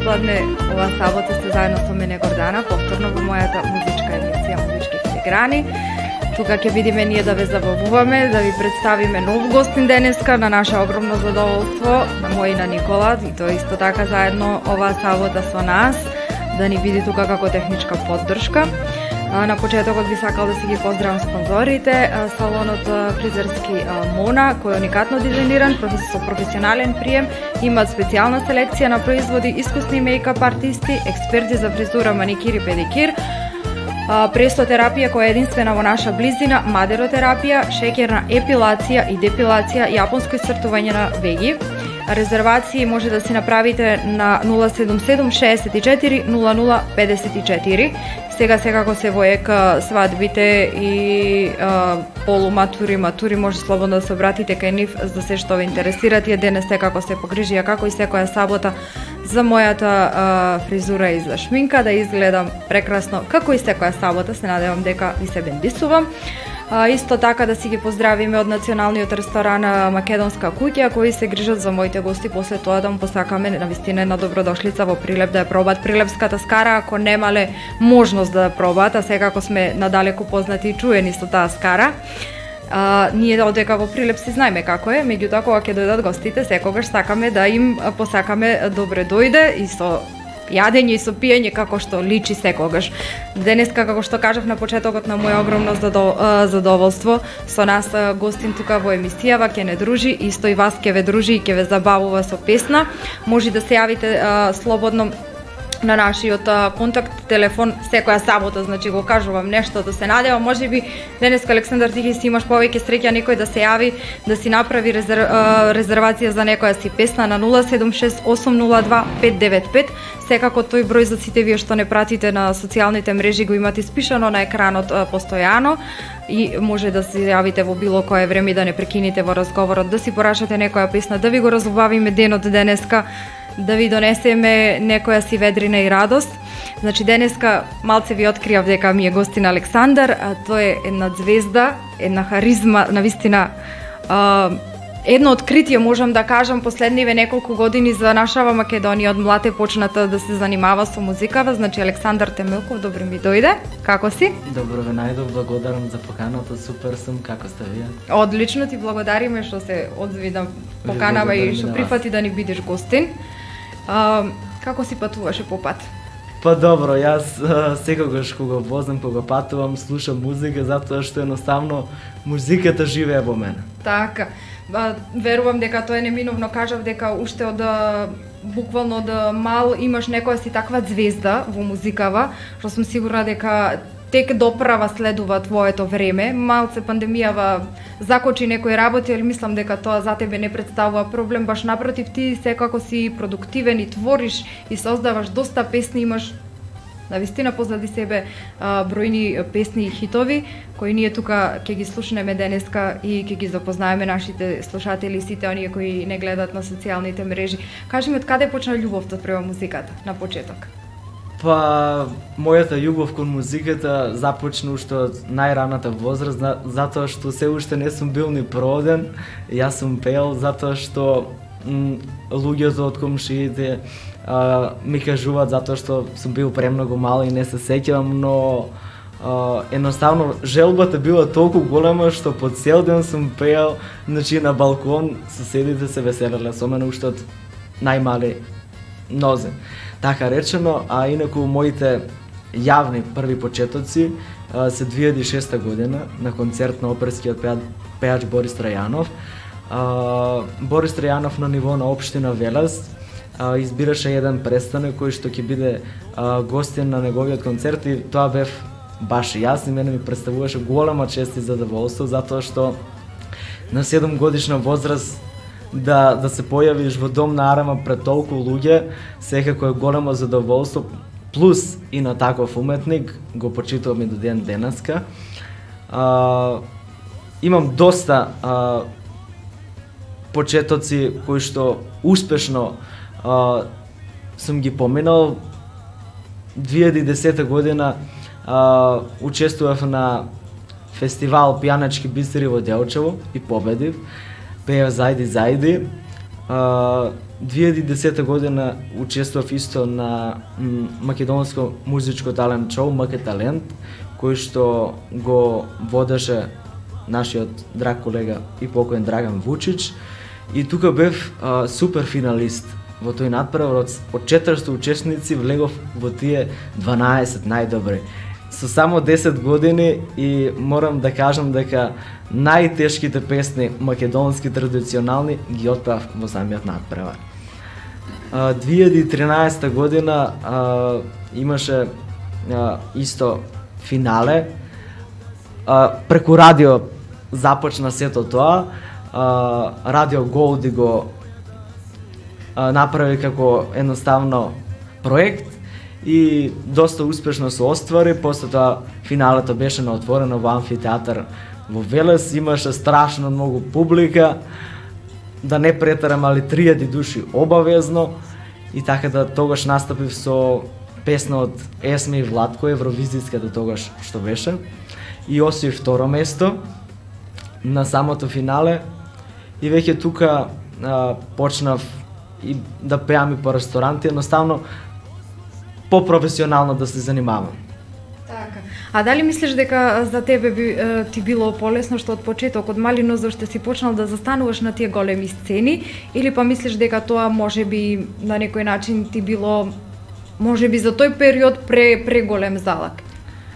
попладне ова сабота сте заедно со мене Гордана, повторно во мојата музичка емисија Музички филиграни. Тука ќе видиме ние да ве забавуваме, да ви представиме нов гостин денеска на наше огромно задоволство, на мој и на Никола, и тоа исто така заедно оваа сабота со нас, да ни биде тука како техничка поддршка. На почетокот би сакал да си ги поздравам спонзорите, салонот фризерски Мона, кој е уникатно дизајниран, со професионален прием, имаат специјална селекција на производи, искусни мејкап артисти, експерти за фризура, маникир и педикир, престотерапија која е единствена во наша близина, мадеротерапија, шеќерна епилација и депилација, јапонско исцртување на веги. Резервации може да си направите на 077 64 00 54. Сега секако се во ека свадбите и полуматури, матури, може слободно да се обратите кај нив за се што ве интересира. Тие денес секако се погрижија како и секоја сабота за мојата фризура и за шминка, да изгледам прекрасно како и секоја сабота. Се надевам дека ви се бендисувам. Исто така да си ги поздравиме од националниот ресторан Македонска куќа, кои се грижат за моите гости, после тоа да му посакаме навистина една добродошлица во Прилеп, да ја пробат прилепската скара, ако немале можност да ја пробат, а секако сме надалеку познати и чуени со таа скара. Ние одека во Прилеп си знаеме како е, меѓутоа кога ќе дојдат гостите, секогаш сакаме да им посакаме добре дојде и со јадење и со пиење како што личи секогаш. Денеска, како што кажав на почетокот на моја огромно задоволство, со нас гостин тука во емисијава ќе не дружи, исто и вас ќе ве дружи и ќе ве забавува со песна. Може да се јавите слободно на нашиот контакт телефон секоја сабота, значи го кажувам нешто, да се надевам, можеби денеска Александар ти си имаш повеќе среќа некој да се јави, да си направи резервација за некоја си песна на 076 802 595. Секако тој број за сите вие што не пратите на социјалните мрежи го имате испишано на екранот постојано и може да се јавите во било кое време да не прекините во разговорот, да си порашате некоја песна, да ви го разубавиме денот денеска, да ви донесеме некоја си ведрина и радост. Значи денеска малце ви откријав дека ми е гостин Александар, а тој е една звезда, една харизма, навистина едно откритие можам да кажам последниве неколку години за нашава Македонија, од млад почната да се занимава со музикава. Значи Александар Темелков, добро ми дојде. Како си? Добро ве најдов, благодарам за поканата, супер сум, како сте вие? Одлично, ти благодариме што се одзви да поканава и што прифати да ни бидеш гостин. Како си патуваше по пат? Па добро, јас секогаш кога возам, кога патувам, слушам музика, затоа што едноставно музиката живее во мене. Така, верувам дека тоа е неминовно, кажав дека уште од буквално од мал имаш некоја си таква звезда во музикава, што сум сигурна дека тек доправа следува твоето време. Малце пандемијава закочи некои работи, ali мислам дека тоа за тебе не представува проблем, баш напротив, ти секако си продуктивен и твориш и создаваш доста песни, имаш навистина позади себе бројни песни и хитови, кои ние тука ќе ги слушнеме денеска и ќе ги запознаеме нашите слушатели и сите оние кои не гледат на социјалните мрежи. Кажи ми, од каде почна љубовта према музиката на почеток? Па, мојата љубов кон музиката започна уште од најраната возраст, затоа што се уште не сум бил ни проден, јас сум пеел затоа што луѓето од комшиите ми кажуваат затоа што сум бил премногу мал и не се сеќавам, но едноставно желбата била толку голема што по цел ден сум пеел, значи на балкон, соседите се веселеле со мене уште од најмали нозе. Така речено, а инаку моите јавни први почетоци се 2006 година на концерт на оперскиот пејач Борис Трајанов. Борис Трајанов на ниво на општина Велес избираше еден престанок кој што ќе биде гостин на неговиот концерт и тоа бев баш јас и мене ми представуваше голема чест и задоволство затоа што на 7 годишна возраст да се појавиш во дом на Арама пред толку луѓе, секако е големо задоволство, плюс и на таков уметник, го почитувам и до ден денеска. Имам доста почетоци кои што успешно сум ги поминал. 2010 година учествував на фестивал Пијаначки бисери во Делчево и победив. Пеев Зајди Зајди. 2010 година учествував исто на македонско музичко талент шоу МК Талент, кој што го водеше нашиот драг колега и покоен Драган Вучич, и тука бев супер финалист во тој надпревар. Од 400 учесници влегов во тие 12 најдобри. Со само 10 години, и морам да кажам дека најтешките песни македонски традиционални ги отпеав во самиот надпревар. 2013 година имаше исто финале. Преку радио започна сето тоа. Радио Голди го направи како едноставно проект и доста успешно се оствари. После тоа финалето беше на отворено во амфитеатар во Велес, имаше страшно многу публика, да не претерам, али 3000 души обавезно, и така да тогаш настапив со песна од Есме и Владко, евровизиската тогаш што беше, и освои второ место на самото финале, и веќе тука почнав и да пеам и по ресторанти, едноставно по-професионално да се занимавам. Така. А дали мислиш дека за тебе ти било полесно што од почеток, од мали ноз што си почнал да застануваш на тие големи сцени, или па мислиш дека тоа можеби на некој начин ти било можеби за тој период преголем залак?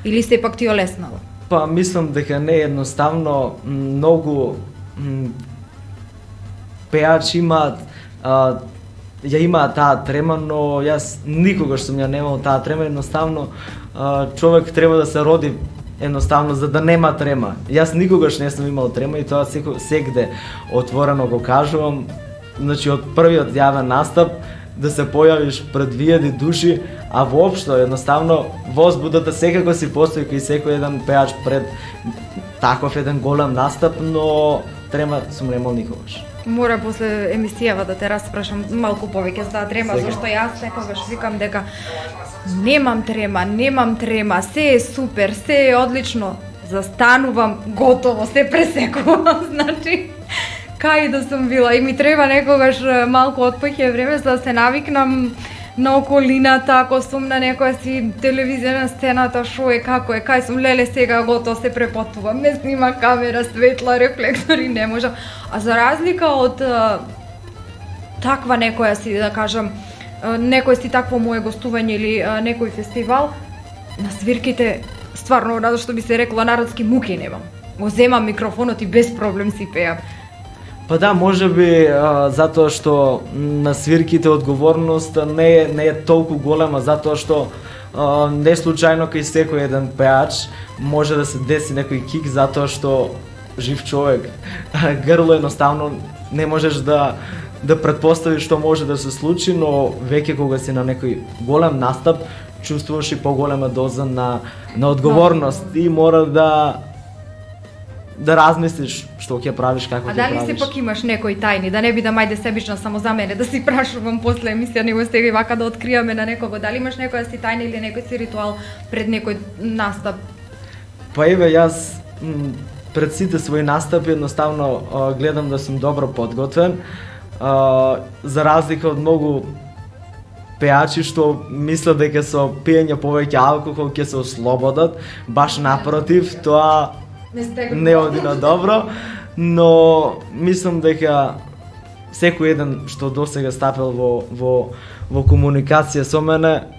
Или сепак ти олеснало? Па мислам дека не, едноставно многу пеачи имаат ја имаат таа трема, но јас никогаш сум ја немал таа трема. Едноставно човек треба да се роди едноставно за да нема трема. Јас никогаш не сум имал трема, и тоа сегде отворено го кажувам. Значи од првиот јавен настап да се појавиш пред 2000 души, а воопшто едноставно возбудата секако си постои кај секој еден пеач пред таков еден голем настап, но трема сум немал никогаш. Мора после емисијава да те распрашам малку повеќе за таа трема, зашто јас секогаш викам дека немам трема, се е супер, се е одлично, застанувам, готово, се пресекувам, значи, кај да сум била, и ми треба некогаш малку отпоќе време за да се навикнам на околината, ако сум на некоја си телевизија на сцената, шо е, како е, кај сум, леле сега готово, се препотувам, ме снима камера, светла, рефлектори, не можам. А за разлика од таква некоја си, да кажам, некој си такво мое гостување или некој фестивал, на свирките, стварно, надо што би се рекло народски, муки немам. Го земам микрофонот и без проблем си пеам. Па да, можеби затоа што на свирките одговорноста не е толку голема, затоа што не случајно кај секој еден пеач може да се деси некој кик, затоа што жив човек, грло едноставно не можеш да претпоставиш што може да се случи, но веќе кога си на некој голем настап чувствуваш и поголема доза на одговорност и мора да размислиш што ќе правиш, како ќе правиш. А дали си пак имаш некои тајни, да не би да мајде себично само за мене, да си прашувам после емисија, него сега и вака да откријаме на некого, дали имаш некоја си тајна или некој си ритуал пред некој настап? Па еве, јас пред сите своји настапи едноставно гледам да сум добро подготвен, за разлика од многу пеачи што мислат дека со пиење повеќе алкохол ќе се ослободат, баш напротив, тоа не оди на добро, но мислам дека секој еден што досега стапил во комуникација со мене,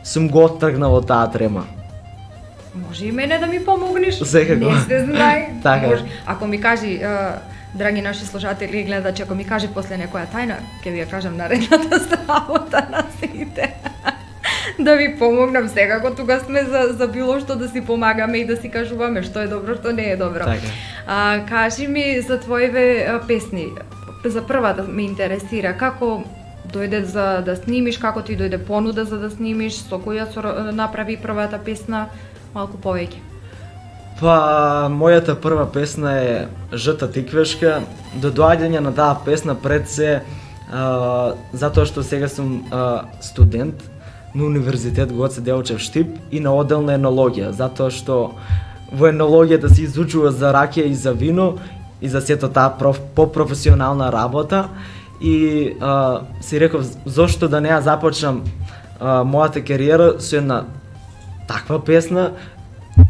сум го оттргнал од таа трема. Може и мене да ми помогнеш? Секако. Не се знај. Така. Ако ми кажи, драги наши слушатели и гледачи, ако ми каже после некоја тајна, ќе ви ја кажам наредната сработа на сите. Да ви помогнам, секако тука сме за било што да си помагаме и да си кажуваме што е добро, што не е добро. Така. Кажи ми за твоите песни. За првата ме интересира како дојде за да снимиш, како ти дојде понуда за да снимиш, со која направи првата песна, малку повеќе. Па, мојата прва песна е Жта Тиквешка. До доаѓање на таа песна пред се, затоа што сега сум студент на Универзитет Гоце Делчев Штип и на оддел на енологија, затоа што во енологијата се изучува за ракија и за вино и за сето таа попрофесионална работа, и си реков зошто да не ја започнам мојата кариера со една таква песна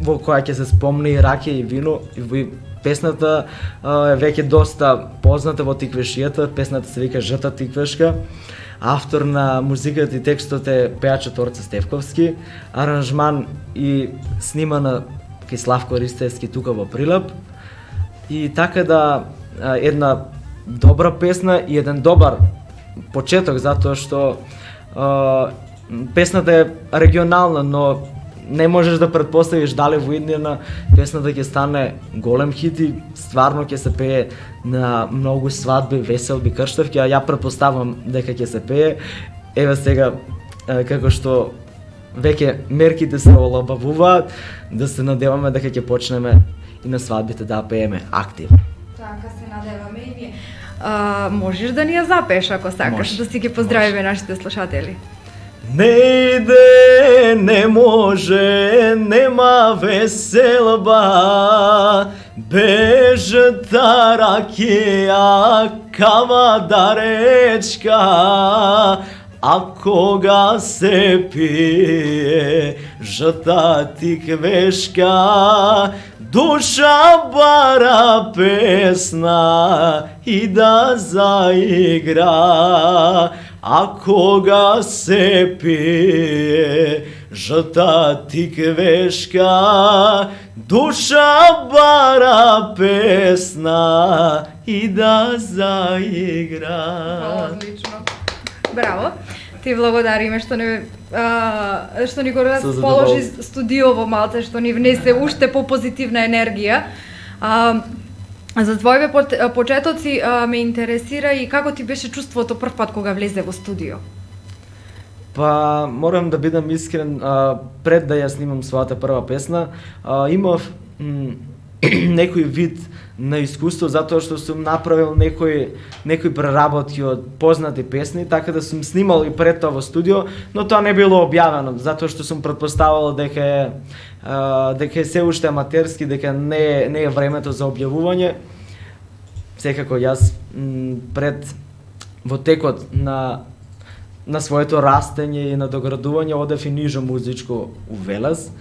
во која ќе се спомне и ракија и вино, и песната е веќе доста позната во тиквешијата, песната се вика Жта тиквешка. Автор на музиката и текстот е пејачот Орце Стевковски, аранжман и снимана кај Славко Ристевски тука во Прилеп. И така да една добра песна и еден добар почеток, затоа што песната е регионална, но не можеш да претпоставиш дали во иднина песната ќе стане голем хит и стварно ќе се пее на многу свадби, веселби, крштевки, а ја претпоставам дека ќе се пее. Еве сега како што веќе мерките се олабавуваат, да се надеваме дека ќе почнеме и на свадбите да пееме активно. Така се надеваме и ние. Можеш да ни ја запееш ако сакаш, да си ги поздравиме нашите слушатели. Не иде, не може, нема веселба, бежта ракија, кава да речка, а кога се пие, жта тиквешка, душа бара песна и да заигра. А кога се пие жта тиквешка, душа бара песна и да заигра. Одлично. Браво. Ти благодариме што ни го расположи студиово малце, што ни внесе уште попозитивна енергија. За твоите почетоци ме интересира и како ти беше чувството прв пат кога влезе во студио? Па, морам да бидам искрен, пред да ја снимам својата прва песна, имав некој вид на искуство, затоа што сум направил некои преработки од познати песни, така да сум снимал и пред тоа во студио, но тоа не било објавено, затоа што сум претпоставал дека е се уште аматерски, дека не е времето за објавување. Секако јас во текот на своето растење и на доградување одев и нижо музичко у Велес.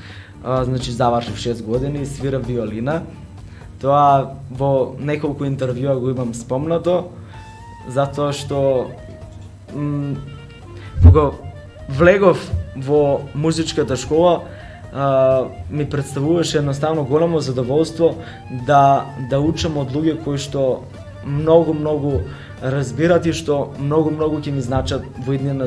Значи завршив 6 години и свирам виолина. Тоа во неколку интервјуа го имам спомнато, затоа што кога влегов во музичката школа, ми представуваше едноставно големо задоволство да учам од луѓе кои што многу разбират и што многу ќе ми значат во иднина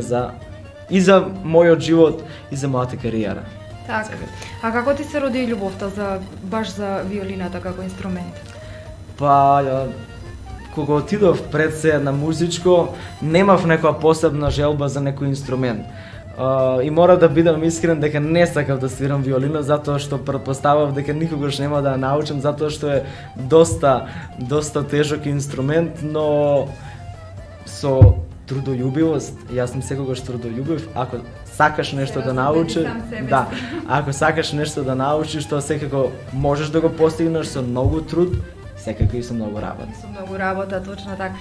и за мојот живот и за мојата кариера. Така. А како ти се роди љубовта баш за виолината како инструмент? Па, кога отидов пред се на музичко, немав некоја посебна желба за некој инструмент. И мора да бидам искрен дека не сакав да свирам виолина, затоа што претпоставав дека никогаш нема да ја научам, затоа што е доста тежок инструмент, но со трудољубивост, јас сум секогаш трудољубив, ако сакаш нешто да научиш, ако сакаш нешто да научиш, тоа секако можеш да го постигнеш со многу труд, секако и со многу работа. Со многу работа, точно така.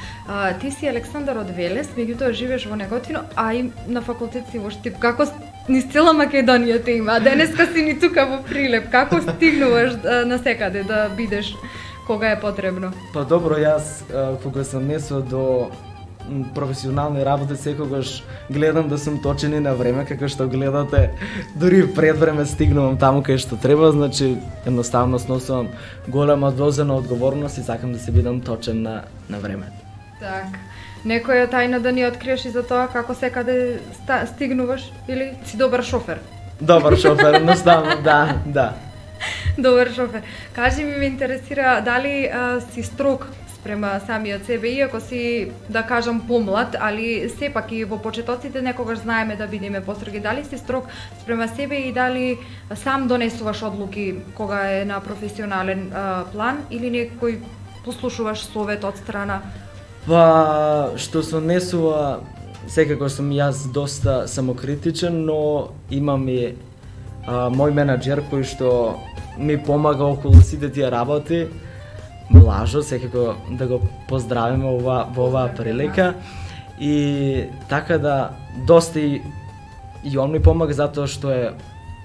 Ти си Александар од Велес, меѓутоа живееш во Неготино, а и на факултет си во Штип. Како низ цела Македонија те има, а денеска си ни тука во Прилеп. Како стигнуваш насекаде да бидеш кога е потребно? Па добро, јас кога сам несо до професионални работи секогаш гледам да сум точен и на време, како што гледате, дури пред време стигнувам таму кај што треба, значи едноставно сносувам голема доза на одговорност и сакам да се бидам точен на време. Так. Некоја тајна да ни откриеш и за тоа како секаде стигнуваш или си добар шофер? Добар шофер, едноставно, да. Добар шофер. Кажи ми, ме интересира дали си строг спрема самиот себе, иако си, да кажам, помлад, али сепак и во почетоците некогаш знаеме да бидеме построги. Дали си строг спрема себе и дали сам донесуваш одлуки кога е на професионален план или некој послушуваш совет од страна? Па, што се однесува, секако сум јас доста самокритичен, но имам и мој менаџер кој што ми помага околу сите тие работи. Блажо, секако да го поздравиме во оваа прилика. И така да доста и он ми помага затоа што е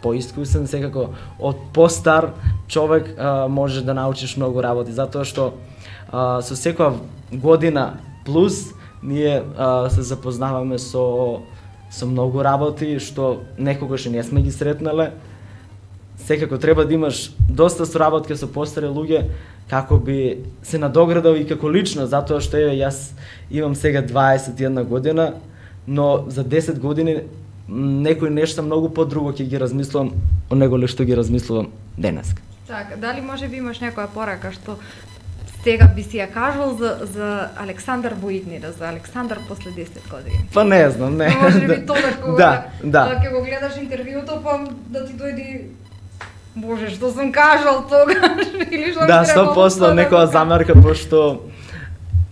поискусен, секако од постар човек може да научиш многу работи, затоа што со секоја година плюс ние се запознаваме со многу работи што некогаш не сме ги сретнале. Секако треба да имаш доста соработка со постари луѓе како би се надоградал и како лично, затоа што јас имам сега 21 година, но за 10 години некои нешта многу подруго ќе ги размислувам од него ли што ги размислувам денеска. Така, дали може би имаш некоја порака што сега би си ја кажал за Александар во иднина, за Александар после 10 години? Па не знам, не. Може би тогаш кога ќе го гледаш интервјуто, па да ти дојди Боже, што сум кажал тогаш или што да, 100% некоја замерка, пошто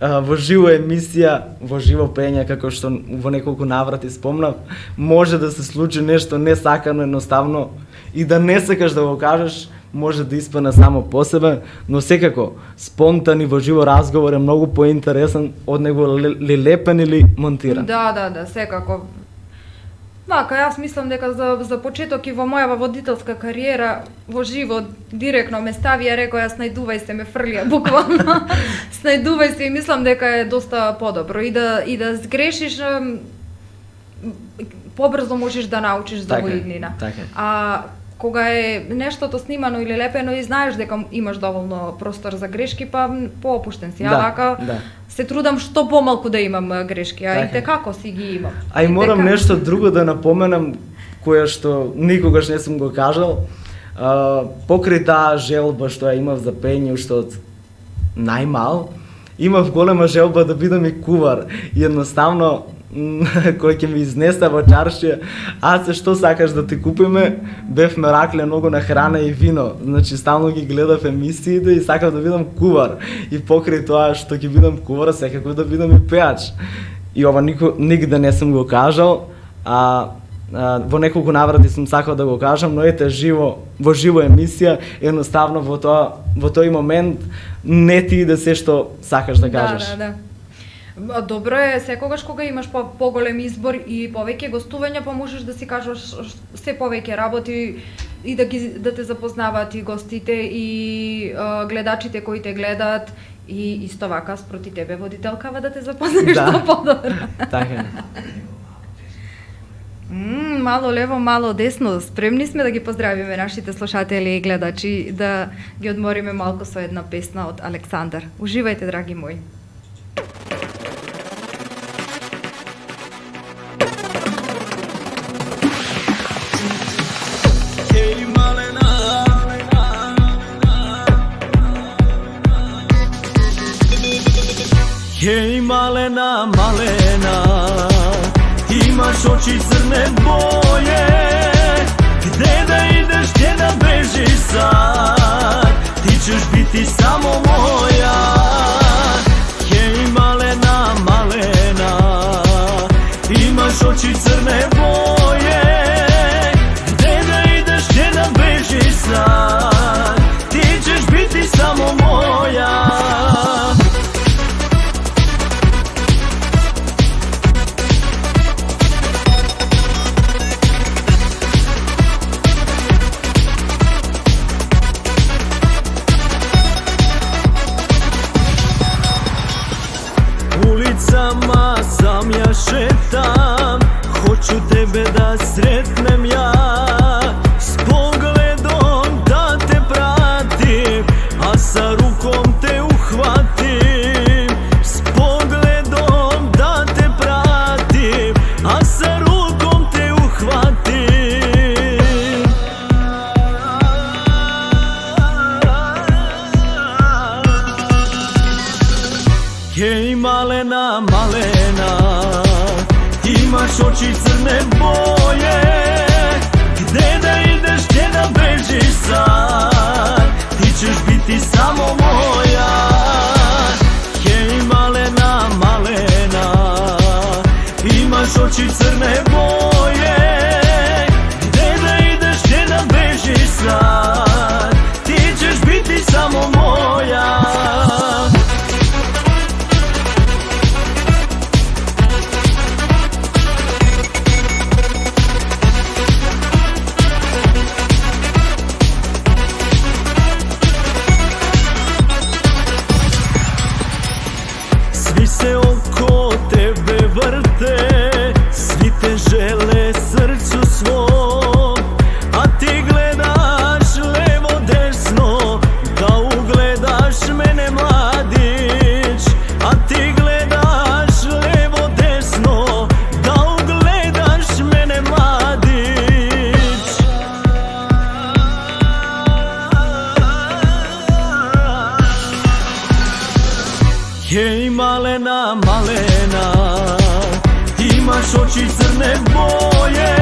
во живо емисија, во живо пење, како што во неколку наврати спомнав, може да се случи нешто несакано, едноставно, и да не сакаш да го кажеш, може да испане само по себе, но секако спонтан и во живо разговор е многу поинтересен од него ли лепен или монтиран. Да, секако. Вака, јас мислам дека за почеток и во мојава водителска кариера во живо директно ме ставија, рекоа јас снајдувај се, ме фрлија буквално. Снајдувај се и мислам дека е доста подобро и да сгрешиш побрзо можеш да научиш за во иднина. А кога е нештото снимано или лепено и знаеш дека имаш доволно простор за грешки, па поопуштен си. Вака се трудам што помалку да имам грешки, и како си ги имам. И морам нешто друго да напоменам, кое што никогаш не сум го кажал. Покрај таа желба што ја имав за пење уште од најмал, имав голема желба да бидам и кувар. И едноставно кој ќе ми изнесе во чаршија, се што сакаш да ти купиме, бевме ракле многу на храна и вино, значи стално ги гледав емисиите и сакав да бидам кувар. И покрај тоа што ќе бидам кувар, секако да бидам и пеач. И ова нигде не сум го кажал, во неколку наврати сум сакал да го кажам, но ете во живо емисија, едноставно во тој момент не ти иде се што сакаш да кажеш. Да. Добро е секогаш кога имаш поголем избор и повеќе гостувања, па можеш да си кажеш се повеќе работи и да те запознаваат и гостите и гледачите кои те гледаат и исто вака спроти тебе водителкава да те запознаеш што подобро. Така е. Мало лево, мало десно. Спремни сме да ги поздравиме нашите слушатели и гледачи, да ги одмориме малку со една песна од Александар. Уживајте, драги мои. Hej malena, malena, imaš oči crne boje, gde da ideš, gde da bežiš sad, ti ćeš biti samo moja. Hej malena, malena, imaš oči crne boje, gde da ideš, gde da bežiš sad, ti ćeš biti samo moja. Ulicama sam ja šetam, hoću tebe da sretnem ja, s pogledom da te pratim, a sa rukom te uhvatim, s pogledom da te pratim, a sa rukom te uhvatim. Hej malena, malena, imaš oči crne boje, gde da ideš, gde da bežiš sad, ti ćeš biti samo moja. Hej malena, malena, imaš oči crne boje, gde da ideš, gde da bežiš sad, ti ćeš biti samo moja. vrte, svi te žele srcu svom, a ti gledaš levo desno, da ugledaš mene mladić, a ti gledaš levo desno, da ugledaš mene mladić. Hej malena, malena, imaš oči crne boje,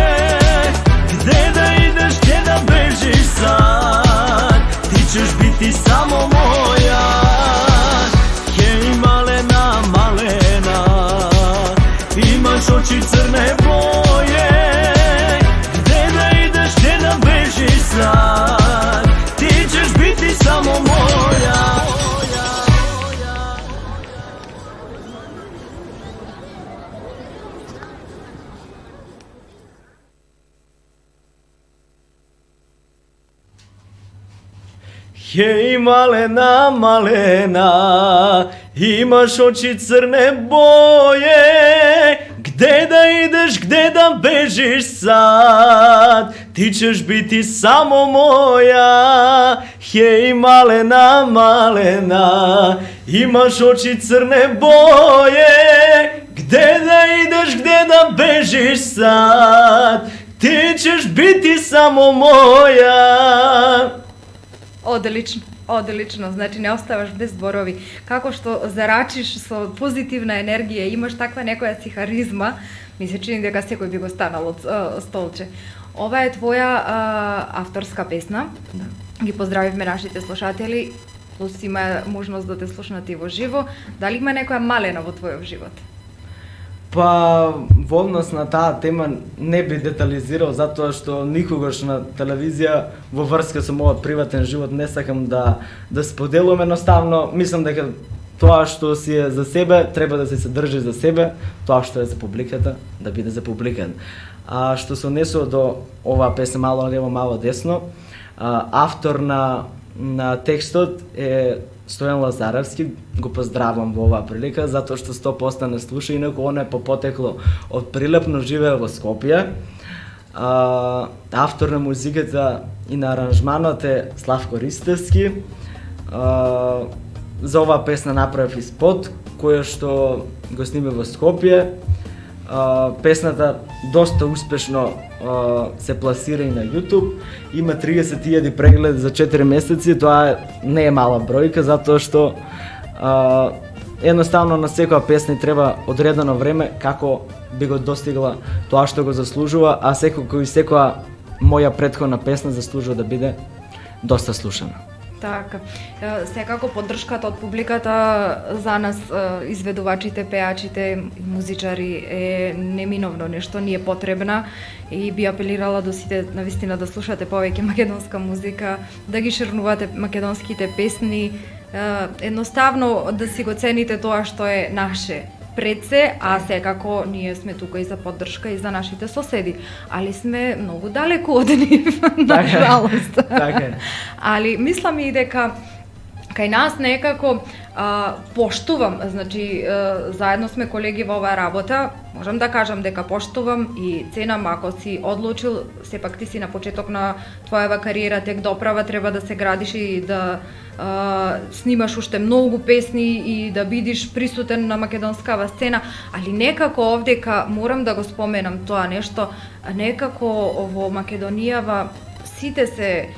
gde da ideš, gde da bežiš sad, ti ćeš biti samo moja. Hej malena, malena, imaš oči crne boje, gde da ideš, gde da bežiš sad, ti ćeš biti samo moja. Hej malena, malena, imaš oči crne boje, gde da ideš, gde da bežiš sad, ti ćeš biti samo moja. Hej malena, malena, imaš oči crne boje, gde da ideš, gde da bežiš sad, ti ćeš biti samo moja. Odlično, odlično, znači ne ostavaš bez zborovi. Kako što zaračiš со позитивна енергија, имаш таква некоја си харизма, ми се чини дека секој би го станал од столче. Ова е твоја авторска песна. Да. Ги поздравивме нашите слушатели, плюс има можност да те слушнат и во живо. Дали има некоја малена во твојот живот? Па, во однос на таа тема не би детализирал, затоа што никогаш на телевизија во врска со мојот приватен живот не сакам да споделувам. Едноставно, мислам дека тоа што си е за себе, треба да се држи за себе, тоа што е за публиката, да биде за публиката. А што се однесува до оваа песна Мало лево, мало десно, автор на текстот е Стојан Лазаревски, го поздравам во оваа прилика, затоа што 100% не слуша, инаку он е по потекло од Прилеп, но живее во Скопје. Автор на музиката и на аранжманот е Славко Ристевски. За оваа песна направив и спот, која што го сниме во Скопје. Песната доста успешно се пласира и на YouTube. Има 30.000 прегледи за 4 месеци, тоа не е мала бројка, затоа што едноставно на секоја песна треба одредено време како би го достигла тоа што го заслужува, а секоја моја претходна песна заслужува да биде доста слушана. Така, секако поддршката од публиката за нас, изведувачите, пеачите и музичари е неминовно нешто, ни е потребна и би апелирала до сите навистина да слушате повеќе македонска музика, да ги ширнувате македонските песни, едноставно да си го цените тоа што е наше пред се, а секако ние сме тука и за поддршка и за нашите соседи, али сме многу далеку од нив, на жалост. Така. Али мислам и дека кај нас некако поштувам, значи заедно сме колеги во оваа работа, можам да кажам дека поштувам и ценам ако си одлучил, сепак ти си на почеток на твојава кариера, тек доправа треба да се градиш и да снимаш уште многу песни и да бидиш присутен на македонскава сцена, али некако овдека морам да го споменам тоа нешто, некако во Македонијава сите се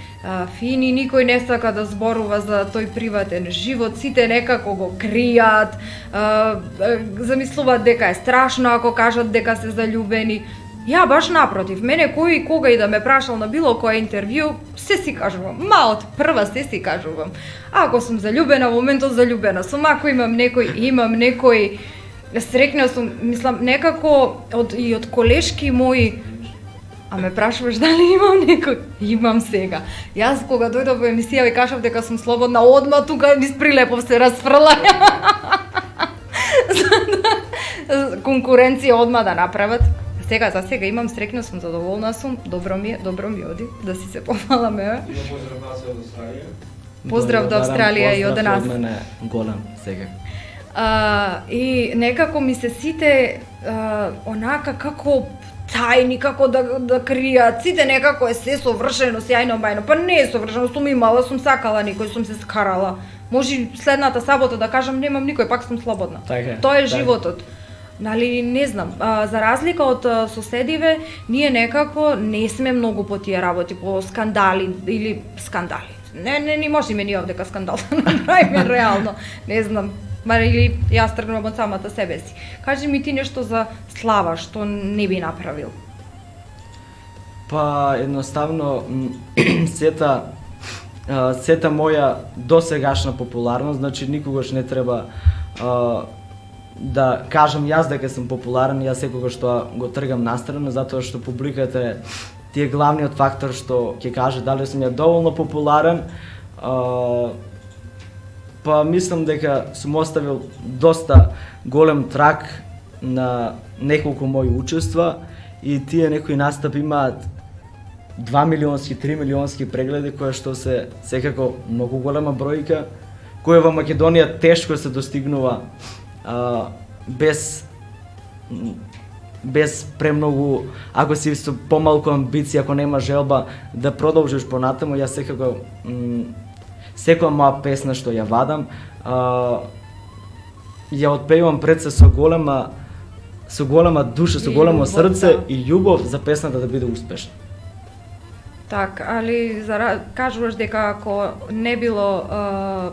фини, никој не сака да зборува за тој приватен живот, сите некако го кријат, замислуваат дека е страшно ако кажат дека се заљубени. Ја баш напротив, мене кој и кога и да ме прашал на било кој интервју, се си кажувам, од прва се си кажувам. Ако сум заљубена, во моментот заљубена сум, ако имам некој, срекнеа сум, мислам, некако од колешки мои, а ме прашуваш дали имам некој? Имам сега. Јас кога дојдов во емисија ви кажав дека сум слободна, одма тука низ Прилепов се расфрла. Конкуренција одма да направат. За сега имам, срекна сум, задоволна сум, добро ми оди, да си се пофаламе. Поздрав Поздрав до Австралија и од нас. Од мене голем сега. И некако ми се сите онака како тајни, како да кријат, сите некако е се совршено, сјајно, бајно, па не е совршено, сум имала, сум сакала никој, сум се скарала. Може следната сабота да кажам немам никој, пак сум слободна. Така е, Тоа е така. животот. Нали, не знам, за разлика од соседиве, ние некако не сме многу по тие работи, по скандали или скандали. Не можеме ние овдека скандал да направиме реално, не знам. Или јас тргнам од самата себе си. Кажи ми ти нешто за слава, што не би направил. Па едноставно сета моја досегашна популарност, значи никогаш не треба да кажам јас дека сум популарен, јас секогаш тоа го тргам настрана, затоа што публиката е главниот фактор што ќе каже дали сум ја доволно популарен. Па мислам дека сум оставил доста голем трак на неколку мои учества и тие некои настапи имаат 2 милионски, 3 милионски прегледи, која што се секако многу голема бројка, која во Македонија тешко се достигнува без премногу, ако си со помалку амбиција, ако нема желба да продолжиш понатаму. Јас секако секоја моја песна што ја вадам, ја отпевам пред се со голема душа, со големо срце и љубов за песната да биде успешна. Так, али кажуваш дека ако не било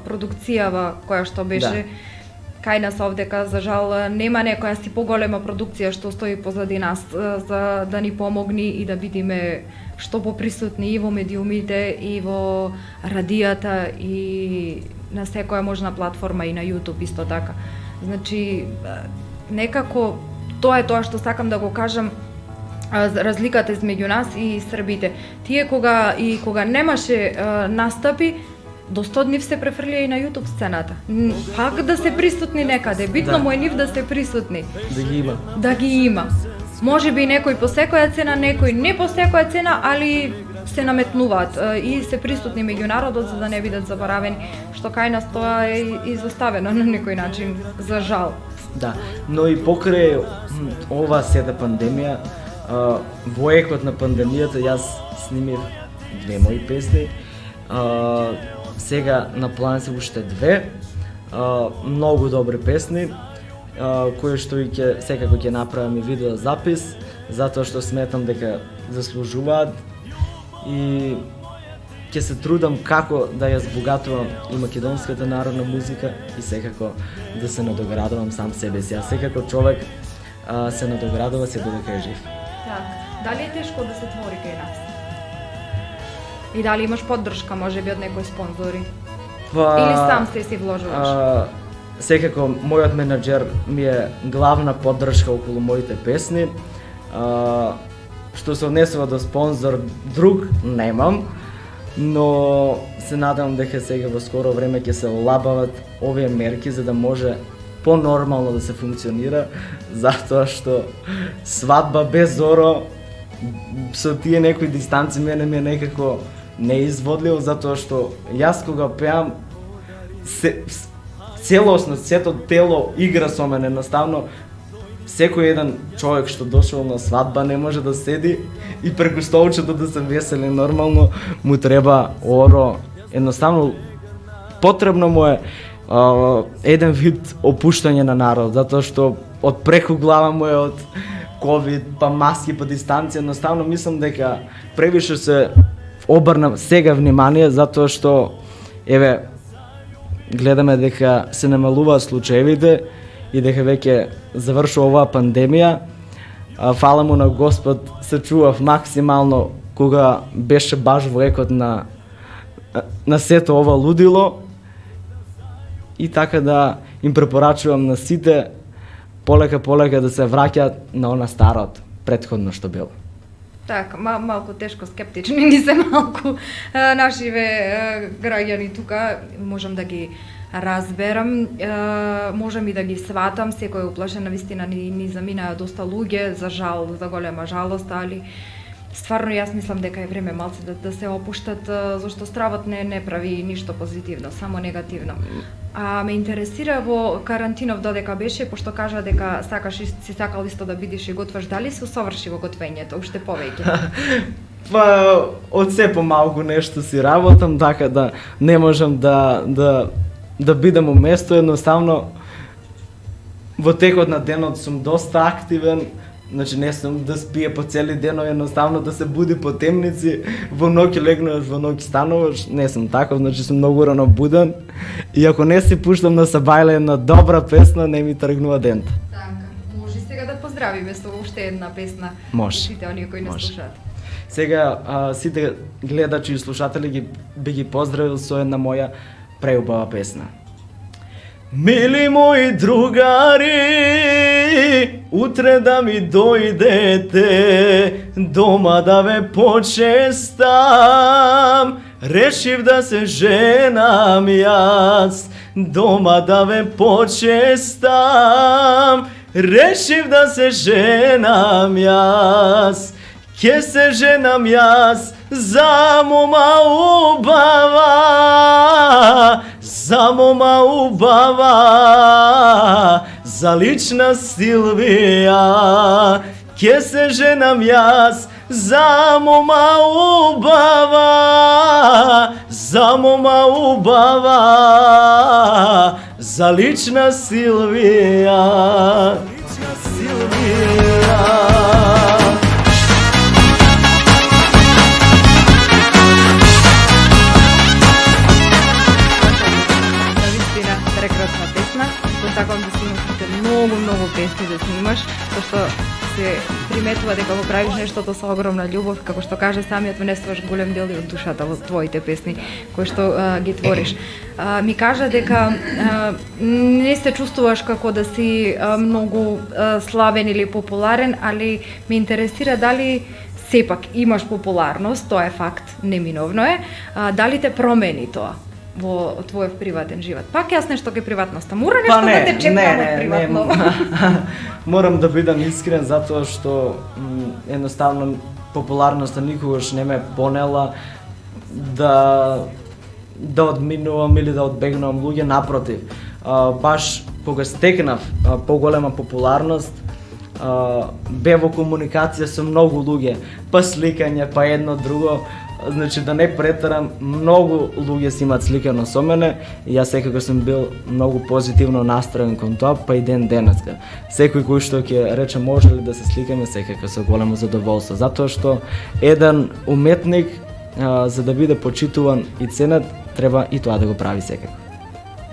продукцијава која што беше кај нас овдека, за жал нема некоја си поголема продукција што стои позади нас за да ни помогни и да бидеме што поприсутни и во медиумите и во радијата и на секоја можна платформа и на YouTube исто така. Значи некако тоа е тоа што сакам да го кажам, разликата измеѓу нас и србите. Тие кога немаше настапи, до 100 дни се префрлија и на YouTube сцената. Пак да се присутни некаде. Битно му е нив да се присутни. Да ги има. Може би некој по секоја цена, некој не по секоја цена, али се наметнуваат и се присутни меѓу народот за да не бидат заборавени, што кај нас тоа е изоставено на некој начин, за жал. Да, но и покрај ова сета пандемија, во екот на пандемијата јас снимив 2 мои песни. Сега на план се уште 2 многу добри песни, кои што и секако ќе направам и видео запис, затоа што сметам дека заслужуваат и ќе се трудам како да ја збогатувам и македонската народна музика и секако да се надоградувам сам себе си. А секако човек се надоградува се додека е жив. Так, дали е тешко да се твори кај нас? И дали имаш поддршка, можеби од некои спонзори? Или сам се си вложуваш? Секако, мојот менаџер ми е главна поддршка околу моите песни. Што се однесува до спонзор друг, немам, но се надам дека сега во скоро време ќе се олабават овие мерки за да може понормално да се функционира, затоа што свадба без Зоро со тие некои дистанци мене ми е некако неизводливо, затоа што јас кога пеам целосно, сето тело игра со мене, едноставно секој еден човек што дошол на свадба не може да седи и преку столчето да се весели, нормално му треба оро, едноставно потребно му е еден вид опуштање на народ, затоа што од преку глава му е од ковид, па маски, па дистанција, едноставно мислам дека превише се обрна сега внимание, затоа што еве гледаме дека се намалуваат случаевите и дека веќе завршува оваа пандемија. Фала му на Господ, се чував максимално кога беше баш во екот на сето ова лудило. И така да им препорачувам на сите полека да се враќаат на она старот, претходно што било. Так, малку тешко скептични ни се малку нашиве граѓани тука, можам да ги разберам, можам и да ги сватам, секој е уплашен, навистина ни заминаа доста луѓе, за жал, за голема жалост, али стварно јас мислам дека е време малце да се опуштат, зашто стравот не прави ништо позитивно, само негативно. А ме интересира во карантинов додека беше, пошто кажа дека си сакал исто да бидеш и готваш, дали се усоврши во готвењето уште повеќе? Па, од се помалку нешто си работам, така да не можам да бидам у место, едноставно во текот на денот сум доста активен, значи не сум да спие по цели ден, едноставно да се буди по темници, во ноќ легнуваш, во ноќ стануваш, не сум таков, значи сум многу рано буден и ако не си пуштам на сабајле една добра песна, не ми тргнува дента. Така, може сега да поздравиме со уште една песна. Може. Сите оние кои не слушаат. Сега, сите гледачи и слушатели би ги поздравил со една моја преубава песна. Мили мои другари, утре да ми дојдете, дома да ве почестам. Решив да се женам јас, дома да ве почестам. Решив да се женам јас, ке се женам јас за мома убава, за мома убава, за лична Силвија. Ке се женам јас за мома убава, за мома убава, за лична Силвија. Лична Силвија. Прекрасна песна, сакам да снимаш многу песни да снимаш, зашто се приметува дека го правиш нештото со огромна љубов, како што каже самиот, внесуваш голем дел од душата во твоите песни кои што ги твориш. Ми кажа дека не се чувствуваш како да си многу славен или популарен, али ме интересира дали сепак имаш популарност, тоа е факт, неминовно е, дали те промени тоа во твојот приватен живот? Пак јас нешто ке приватноста. Мора нешто да те чекам од приватно. Морам да бидам искрен затоа што едноставно популарноста никогаш не ме понела да одминувам или да одбегнувам луѓе, напротив. Баш кога стекнав поголема популарност, бе во комуникација со многу луѓе, па сликање, па едно друго. Значи да не претерам, многу луѓе си имаат сликано со мене и јас секако сум бил многу позитивно настроен кон тоа, па и денеска. Секој кој што ќе рече може ли да се сликаме, секако со големо задоволство, затоа што еден уметник за да биде почитуван и ценет, треба и тоа да го прави секако.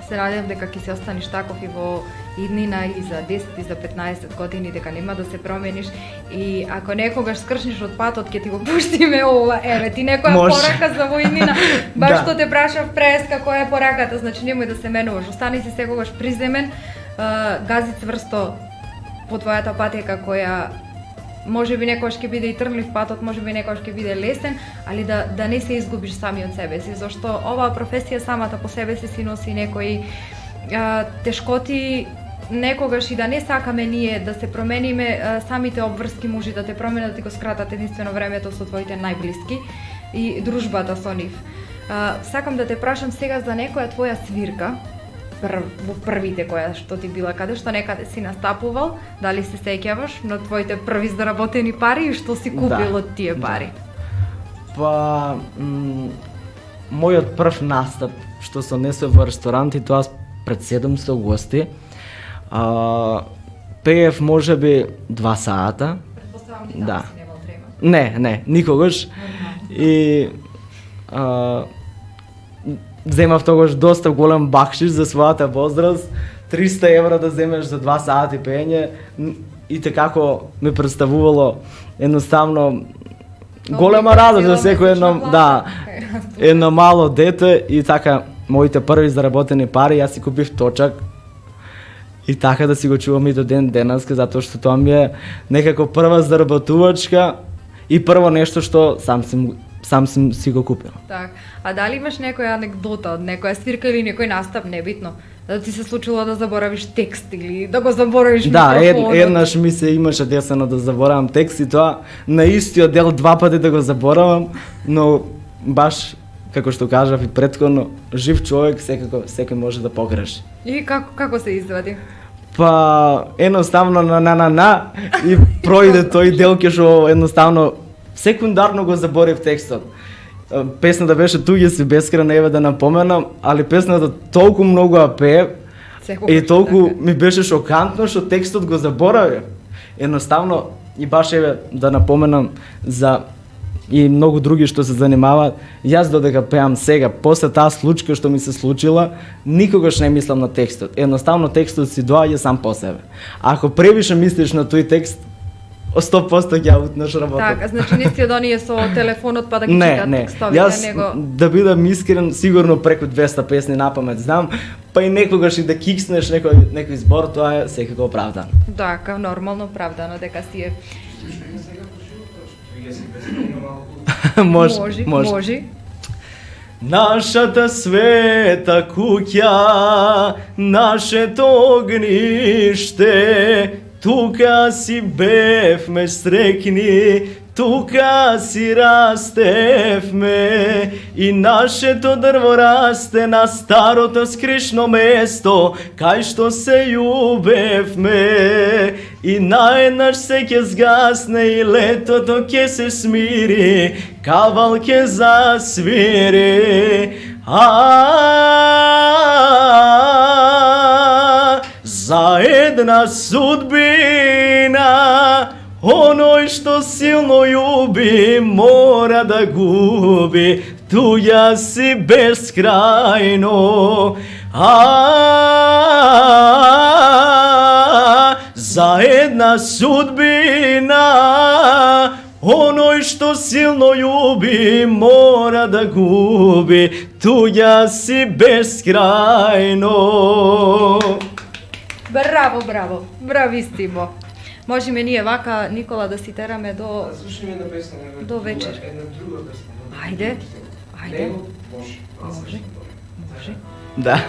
Се надевам дека ќе се останеш таков и во иднина и за 10 и за 15 години, дека нема да се промениш и ако некогаш скршниш од патот ќе ти го пуштиме ова, еве ти некоја порака за во иднина, баш што те прашав прес која е пораката, значи немој да се менуваш, остани си секогаш приземен, гази цврсто по твојата патека која може би некогаш ќе биде и трнлив патот, може би некогаш ќе биде лесен, али да не се изгубиш сами од себе си, зашто оваа професија самата по себе си носи некои тешкоти, некогаш и да не сакаме ние да се промениме, самите обврски може да те променат, да ти го скратат единствено времето со твоите најблиски и дружбата со нив. Сакам да те прашам сега за некоја твоја свирка, во првите која што ти била, каде што некаде си настапувал, дали се сеќаваш на твоите први заработени пари и што си купил од тие пари? Па, мојот прв настап што се несов во ресторант и тоа пред 700 гости, пеев можеби 2 сата. Предпоставам Да. си немал трема. Не, никогаш. И земав тогаш доста голем бакшиш за својата возраст, 300 евра да земеш за 2 сати пеење и како ми представувало едноставно голема радост за секој едно мало дете и така моите први заработени пари јас си купив точак и така да си го чувам и до ден денеска, затоа што тоа ми е некако прва заработувачка и прво нешто што сам си го купил. Так. А дали имаш некоја анекдота од некоја свирка или некој настап, небитно, Да ти се случило да заборавиш текст или да го заборавиш Да, микрофонот? еднаш ми се имаше десено да заборавам текст и тоа на истиот дел 2 пати да го заборавам, но баш како што кажав и претходно, жив човек секој може да погреши. И како се извади? Па едноставно на и пројде тој дел ке што едноставно секундарно го заборив текстот. Песната беше Туѓе си бескрајно, еве да напоменам, али песната толку многу ја пеев и толку ми беше шокантно што текстот го заборавив. Едноставно и баш еве да напоменам за и многу други што се занимаваат. Јас додека пеам сега, после таа случка што ми се случила, никогаш не мислам на текстот. Едноставно текстот си доаѓа сам по себе. Ако превише мислиш на тој текст, 100% ќе утнеш работа. Така, значи не си од оние со телефонот па да ги читат текстовите, Јас, него... да бидам искрен, сигурно преку 200 песни напамет знам, па и некогаш и да кикснеш некој збор, тоа е секако оправдано. Така, нормално оправдано дека си е... Може. Нашата света куќа, нашето огниште, тука си бевме стрекни, тука си растевме и нашето дрво расте на старото скришно место, кај што се љубевме и наеднаш се ќе згасне и летото ќе се смири, кавал ќе засвири. За една судбина, оној што силно љуби мора да губи, туѓа си бескрајно. За една судбина, оној што силно љуби мора да губи, туѓа си бескрајно. Браво, браво, бравистимо. Можеме ние вака, Никола, да си тераме до... Слушаме една песна, до вечер. Една друга песна. Ајде. Може. Може. Да.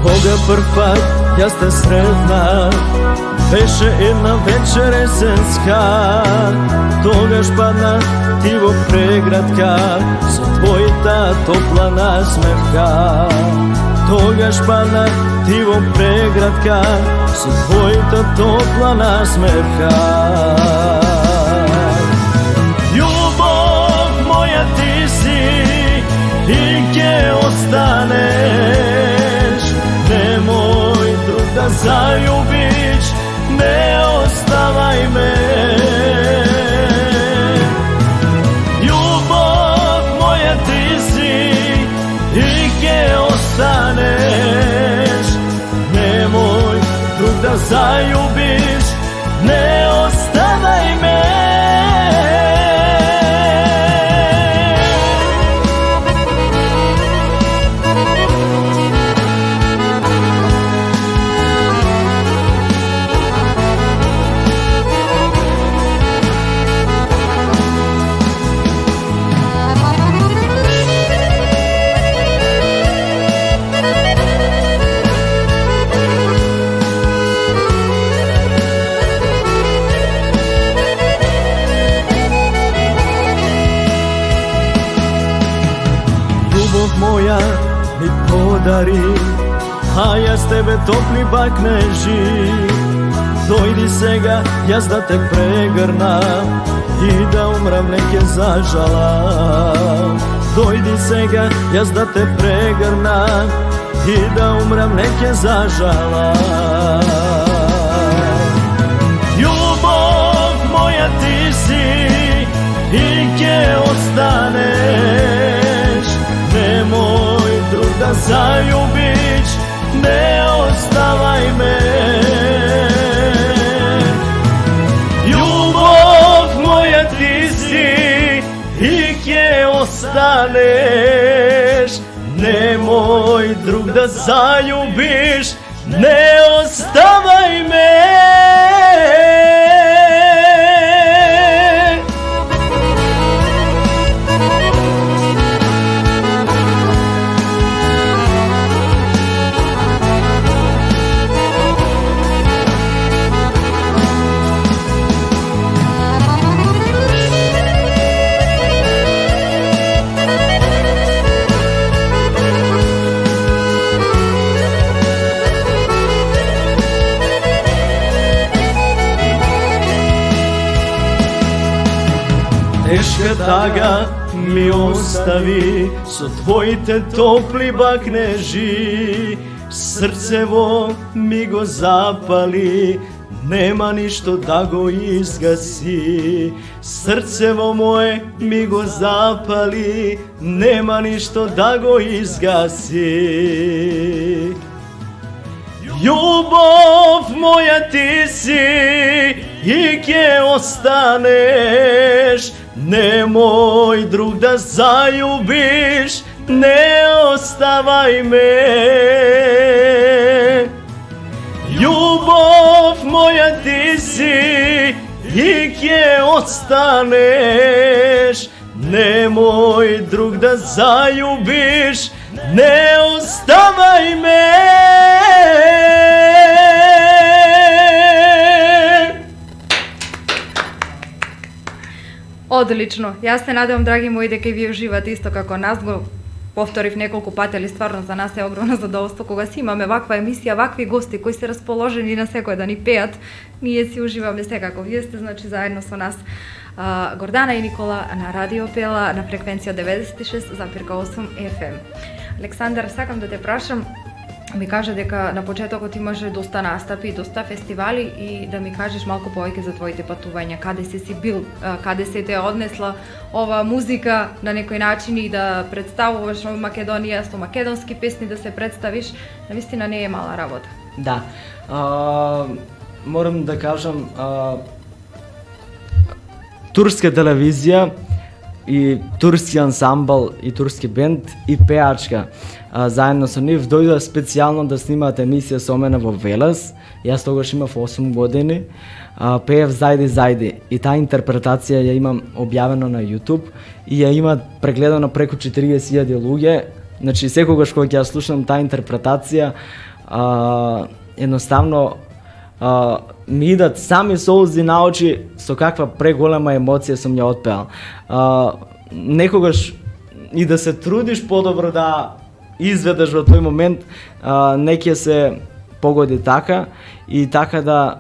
Кога прв пат јас те сретнав, беше една вечер есенска, тогаш падна ти во преградка со твојата топла насмевка. Тогаш падна ти во преградка со твојата топла насмевка. Љубов моја ти си и ќе останеш, немој друг да заљубиш, не оставај ме. Љубов моја ти си и ќе останеш, немој друг да заљубиш, не оставај ме. Моја ми подари, а јас тебе топли бакнежи. Дојди сега, јас да те прегрнам и да умрам не ќе зажалам. Дојди сега, јас да те прегрнам и да умрам не ќе зажалам. Љубов моја ти си и ќе останеш, немој друг да заљубиш, не оставај ме. Љубов моја ти си и ќе останеш, немој друг да заљубиш, не оставај ostavaj me. Teška taga mi ostavi, со твоите топли бакнежи, срцево ми го запали, нема ништо да го изгаси. Срцево мое ми го запали, нема ништо да го изгаси. Љубов моја ти си и ќе останеш, немој друг да заљубиш, не оставај ме. Љубов моја ти си и ќе останеш, немој друг да заљубиш, не оставај ме. Одлично. Јас се надевам, драги мои, дека и вие уживате исто како нас. Го повторив неколку пати, али стварно за нас е огромно задоволство кога си имаме ваква емисија, вакви гости кои се расположени на секој да ни пеат. Ние си уживаме секако. Вие сте значи заедно со нас. Гордана и Никола на Радио Пела на фреквенција 96,8 FM. Александар, сакам да те прашам, ми кажа дека на почетокот имаше доста настапи, доста фестивали и да ми кажеш малку повеќе за твоите патувања, каде си бил, каде се те однесла ова музика на некој начин и да представуваш во Македонија со македонски песни да се представиш, навистина не е мала работа. Да. Морам да кажам, турска телевизија и турски ансамбл и турски бенд и пеачка заедно со нив дојдоа специјално да снимаат емисија со мене во Велес. Јас тогаш имав 8 години, пеев Зајди Зајди и таа интерпретација ја имам објавено на YouTube и ја има прегледано преку 40.000 луѓе. Значи секогаш кога ќе ја слушам таа интерпретација, едноставно ми идат сами солзи на очи со каква преголема емоција сум ја отпеал. Некогаш и да се трудиш подобро да изведеш во тој момент, не ќе се погоди така и така да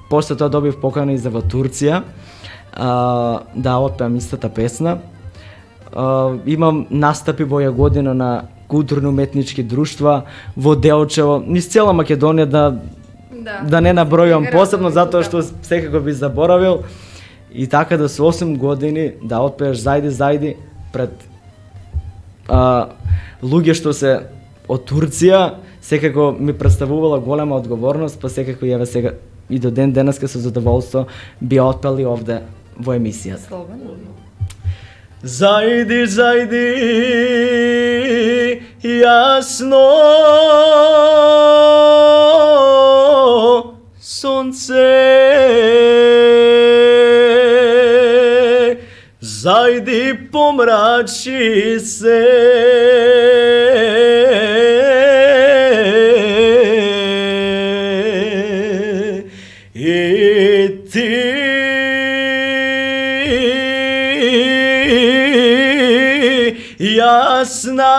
после тоа добив покана и за во Турција да отпеам истата песна. Имам настапи во Јагодина на културно-уметнички друштва во Делчево, низ цела Македонија, да не набројувам посебно затоа што секако би заборавил. И така да со 8 години да отпееш Зајди Зајди пред луѓе што се од Турција, секако ми представувала голема одговорност, па секако еве сега и до ден денеска со задоволство би отпели овде во емисијата. Слободно. Зајди, зајди, јасно сонце, зајди помрачи се, и ти јасна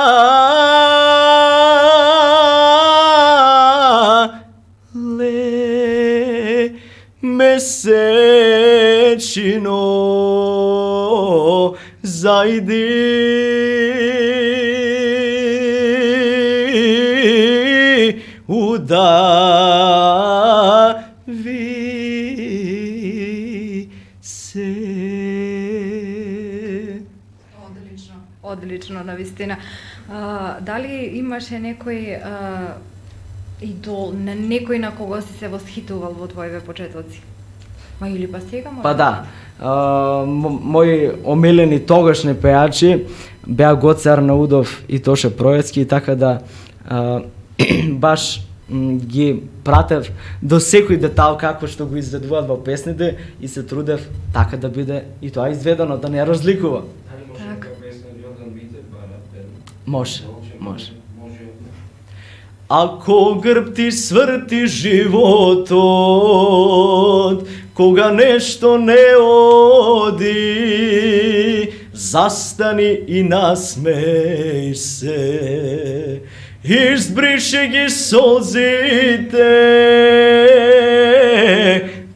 ле месечино, зајди удави се. Одлично, навистина. Дали имаше некој идол, на некој на кого си се восхитувал во твоите почетоци? Ма или па сега може? Па да, мои омилени тогашни пеачи беа Гоце Арнаудов и Тоше Проецки, така да баш ги пратев до секој детал како што го изведуваат во песните и се трудев така да биде и тоа изведено, да не разликува. Дали може Так. нека песна Јордан Вите барат? Може, може. Може. Ако грб ти сврти животот, кога нешто не оди, застани и насмеј се, избриши ги солзите,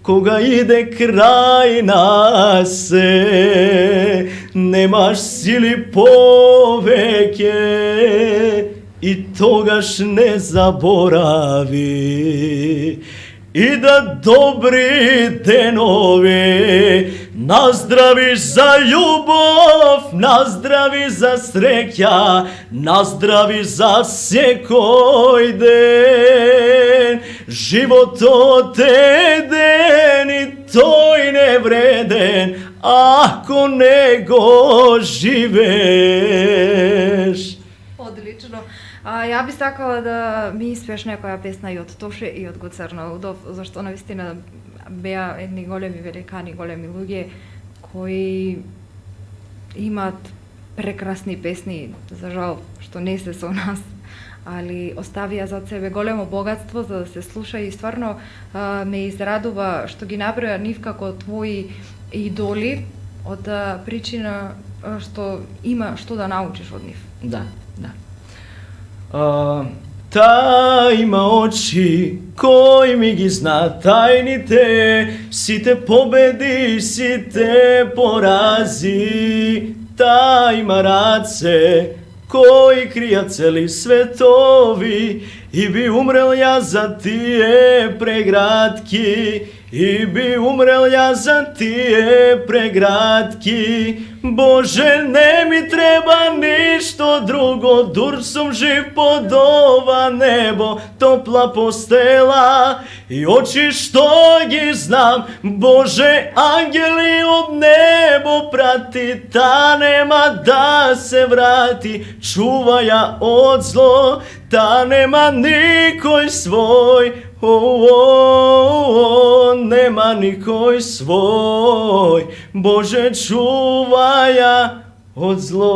кога иде крај на се, немаш сили повеќе, и тогаш не заборави и да добри денови, наздрави за љубов, наздрави за среќа, наздрави за секој ден. Животот е еден и тој не вреден, ако не го живееш. Одлично. Ја би сакала да ми испееш некоја песна и од Тоше и од Гоце Арнаудов, зашто навистина беа едни големи великани, големи луѓе кои имаат прекрасни песни, за жал што не се со нас, али оставија зад себе големо богатство за да се слуша и стварно ме израдува што ги наброја нив како твои идоли од причина што има што да научиш од нив. Да, да. Та има очи, кој ми ги зна тајните, сите победи, сите порази. Та има раце, кои крија цели светови, и би умрел ја за тие преградки, и би умрел ја за тие преградки. Боже, не ми треба ништо друго, дур сум жив под ова небо, топла постела и очи што ги знам. Боже, ангели од небо прати, та нема да се врати, чува ја од зло, та нема никој свој. Нема никој свој, Боже, чувај ја од зло.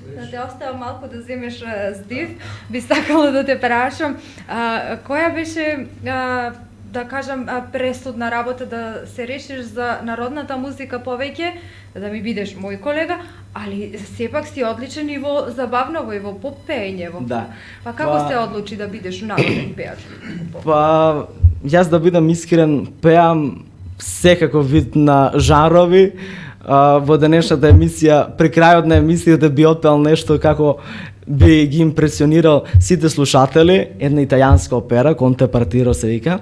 Да те оставам малку да земеш здив, би сакала да те прашам, која беше, да кажам, пресудна работа да се решиш за народната музика повеќе, да ми бидеш мој колега, али сепак си одличен и во забавново и во поп пеењево. Да. Па како се одлучи да бидеш народен пеач? Па, јас да бидам искрен, пеам секаков вид на жанрови. Во денешната емисија, при крајот на емисијата би отпел нешто како би ги импресионирал сите слушатели, една италијанска опера, Конте Партиро се вика.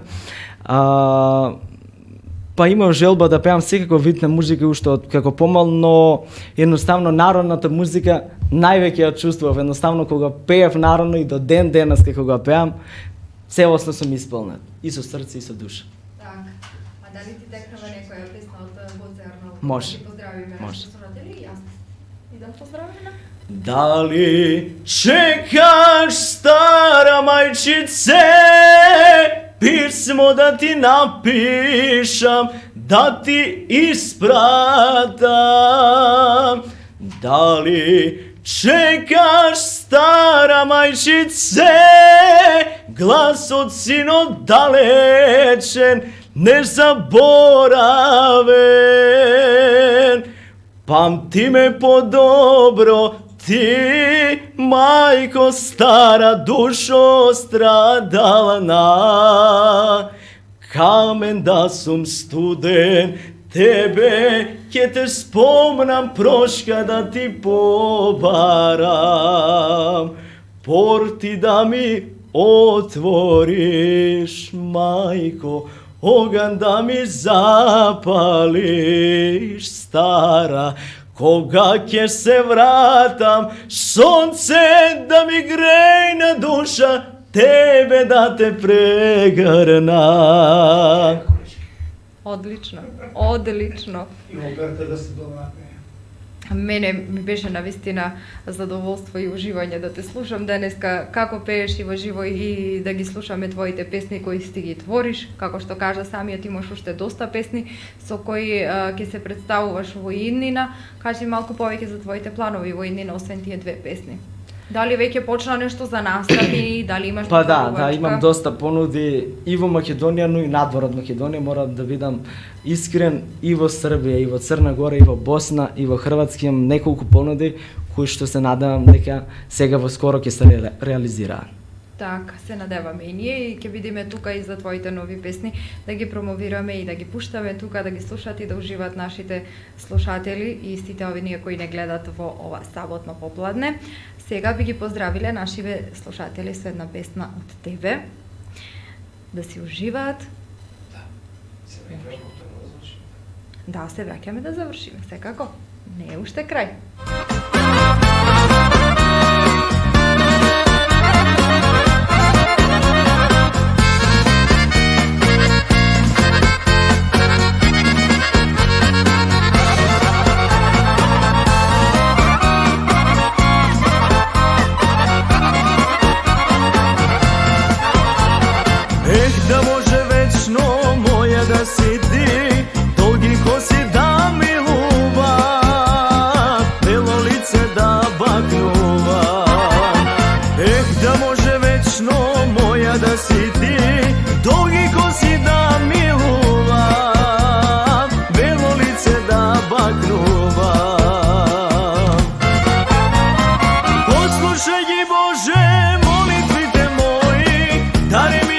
Па имам желба да пеам секаков вид на музика уште од како помал, но едноставно народната музика највеќе ја чувствував, едноставно кога пеев народно и до ден денес како го пеам, целосно сум исполнет, и со срце и со душа. Так. А дали ти текнува некоја песна од Гоце Арнаудов? Може. Да ти поздравиме Може. нашите слушатели и јас. И да поздравиме. Дали чекаш, стара мајчице, писмо да ти напишам, да ти испратам? Дали чекаш, стара мајчице, гласот синот далечен, незаборавен? Памти ме по-добро, ти, мајко стара, душо страдална. Камен да сум студен, тебе ќе те спомнам, прошка да ти побарам. Порти да ми отвориш, мајко, оган да ми запалиш, стара, кога ќе се вратам, сонце да ми грејна душа, тебе да те прегрна. Одлично, одлично. И операта да се добра пеја. Мене ми беше навистина задоволство и уживање да те слушам денеска како пееш и во живо и да ги слушаме твоите песни кои ти ги твориш. Како што кажа самиот, имаш уште доста песни со кои ќе се представуваш во иднина. Кажи малку повеќе за твоите планови во иднина освен тие две песни. Дали веќе почна нешто за настави, дали имаш Па да, добавачка? имам доста понуди и во Македонија, но и надвор од Македонија. Морам да бидам искрен, и во Србија, и во Црна Гора, и во Босна, и во Хрватска имам неколку понуди кои што се надевам дека сега во скоро ќе се реализираат. Така, се надеваме и ние и ќе видиме тука и за твоите нови песни, да ги промовираме и да ги пуштаме тука, да ги слушат и да уживат нашите слушатели и сите овие кои не гледат во ова саботно попладне. Сега би ги поздравиле нашиве слушатели со една песна од тебе. Да си уживаат. Се враќаме да завршиме. Да, се враќаме да завршиме, секако. Не е уште крај. Да може вечно моја да си ти, долги коси да милува, бело лице да бакнува. Да може вечно моја да си ти, долги коси да милува, бело лице да бакнува. Послушај ги Боже молитвите мои, дари ми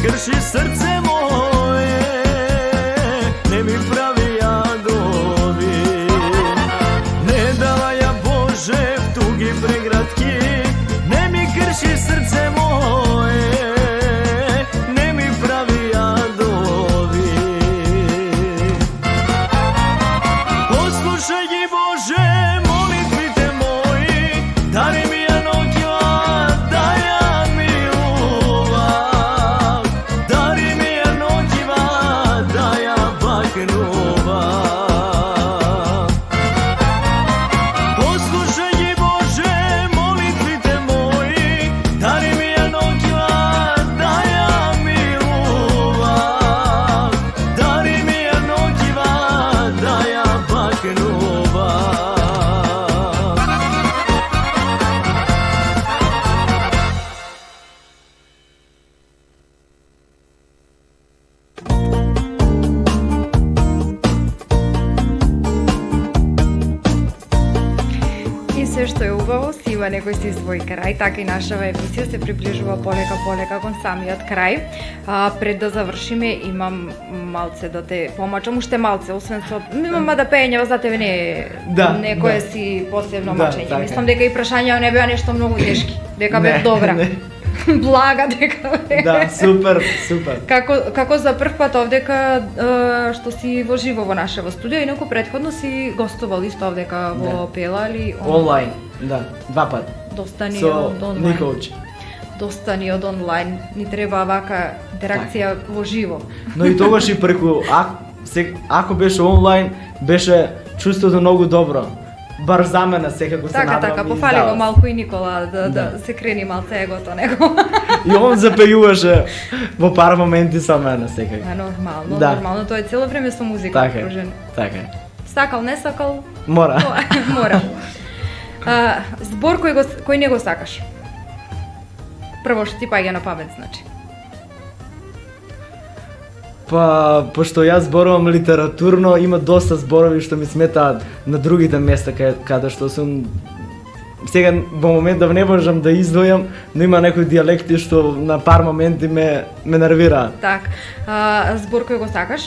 крши срце моje, не ми прави јадови. Не давај ја Боже в туги преградки, не ми крши срце моje, не ми прави јадови. што е убаво, си има некој си свој крај, така и нашава емисија се приближува полека кон самиот крај. Пред да завршиме, имам малце да те помачам, уште малце, освен со... Имам да пеење, за тебе не е некое си посебно мачење. така. Мислам дека и прашања не беа нешто многу тешки, дека бев Не, добра. не. Блага дека бе. Да, супер. Како за прв пат овдека што си во живо во нашево студио, инаку претходно си гостувал исто овдека во Пела или Онлайн, да, 2 пат. Доста ни Со од онлайн. Николч. Доста ни од онлайн. Ни треба вака интеракција во живо. Но и тогаш и преку ако беше онлайн, беше чувството многу добро. Бар за мене секако се надевам. Така, пофали го малку и Никола да се крени малце егото него. И он запејуваше во пар моменти со мене секако. Нормално, Да. нормално, тоа е цело време со музика Така е, окружен. така е. Сакал, не сакал, Мора. мора. Збор кој не го сакаш? Прво што ти паѓа на памет, значи. Па, пошто јас зборувам литературно, има доста зборови што ми сметаат на другите места каде што сум сега во моментов не можам да издвојам, но има некои дијалекти што на пар моменти ме нервираат. Так, збор кој го сакаш?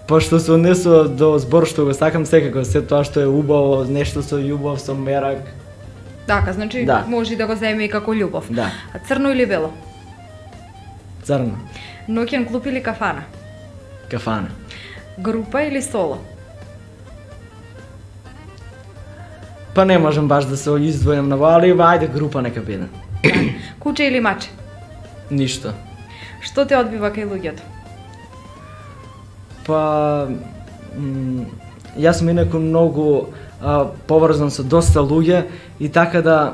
Пошто се однесува до збор што го сакам секако, се тоа што е убаво, нешто со љубов, со мерак. Така, значи Да. може да го земе и како љубов. Да. А црно или бело? Црно. Ноќен клуб или кафана? Кафана. Група или соло? Па не можам баш да се издвојам на ова, али ајде група нека биде. Куче или маче? Ништо. Што те одбива кај луѓето? Па јас сум инаку многу поврзан со доста луѓе и така да